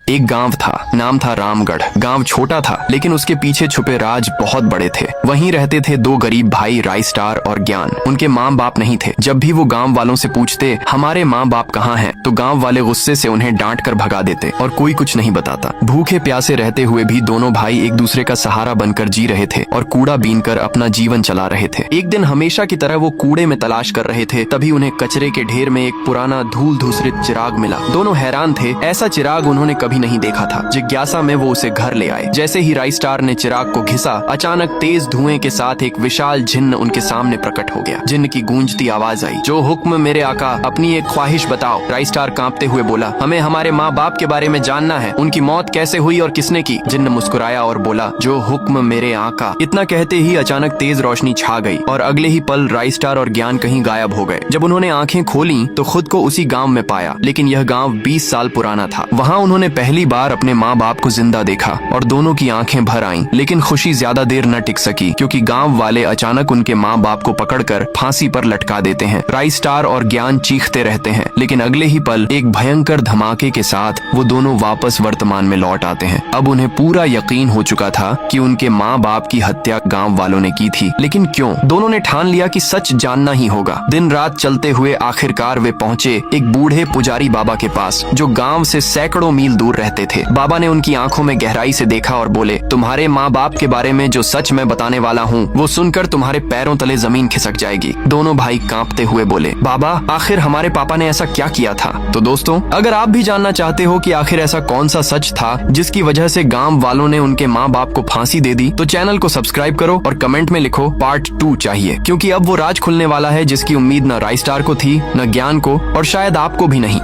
एक गांव था, नाम था रामगढ़। गांव छोटा था लेकिन उसके पीछे छुपे राज बहुत बड़े थे। वहीं रहते थे दो गरीब भाई राइस्टार और ज्ञान। उनके माँ बाप नहीं थे। जब भी वो गांव वालों से पूछते हमारे माँ बाप कहाँ हैं, तो गांव वाले गुस्से से उन्हें डांट कर भगा देते और कोई कुछ नहीं बताता। भूखे प्यासे रहते हुए भी दोनों भाई एक दूसरे का सहारा बनकर जी रहे थे और कूड़ा बीनकर अपना जीवन चला रहे थे। एक दिन हमेशा की तरह वो कूड़े में तलाश कर रहे थे, तभी उन्हें कचरे के ढेर में एक पुराना धूल धूसरित चिराग मिला। दोनों हैरान थे, ऐसा चिराग उन्होंने कभी नहीं देखा था। जिज्ञासा में वो उसे घर ले आए। जैसे ही राइस्टार ने चिराग को घिसा, अचानक तेज धुएं के साथ एक विशाल जिन्न उनके सामने प्रकट हो गया। जिन्न की गूंजती आवाज आई, जो हुक्म मेरे आका, अपनी एक ख्वाहिश बताओ। राइस्टार कांपते हुए बोला, हमें हमारे माँ बाप के बारे में जानना है। उनकी मौत कैसे हुई और किसने की? जिन्न मुस्कुराया और बोला, जो हुक्म मेरे आका। इतना कहते ही अचानक तेज रोशनी छा गई और अगले ही पल राइस्टार और ज्ञान कहीं गायब हो गए। जब उन्होंने आंखें खोली तो खुद को उसी गांव में पाया, लेकिन यह गांव 20 साल पुराना था। वहाँ उन्होंने पहली बार अपने माँ बाप को जिंदा देखा और दोनों की आंखें भर आईं। लेकिन खुशी ज्यादा देर न टिक सकी, क्योंकि गांव वाले अचानक उनके माँ बाप को पकड़कर फांसी पर लटका देते हैं। राइस्टार और ज्ञान चीखते रहते हैं, लेकिन अगले ही पल एक भयंकर धमाके के साथ वो दोनों वापस वर्तमान में लौट आते हैं। अब उन्हें पूरा यकीन हो चुका था कि उनके माँ बाप की हत्या गांव वालों ने की थी। लेकिन क्यों? दोनों ने ठान लिया कि सच जानना ही होगा। दिन रात चलते हुए आखिरकार वे पहुंचे एक बूढ़े पुजारी बाबा के पास, जो गांव से सैकड़ों मील दूर रहते थे। बाबा ने उनकी आंखों में गहराई से देखा और बोले, तुम्हारे माँ बाप के बारे में जो सच मैं बताने वाला हूँ, वो सुनकर तुम्हारे पैरों तले जमीन खिसक जाएगी। दोनों भाई कांपते हुए बोले, बाबा, आखिर हमारे पापा ने ऐसा क्या किया था? तो दोस्तों, अगर आप भी जानना चाहते हो कि आखिर ऐसा कौन सा सच था जिसकी वजह से गांव वालों ने उनके माँ बाप को फांसी दे दी, तो चैनल को सब्सक्राइब करो और कमेंट में लिखो पार्ट 2 चाहिए, क्योंकि अब वो राज खुलने वाला है जिसकी उम्मीद न राइस्टार को थी, न ज्ञान को, और शायद आपको भी नहीं।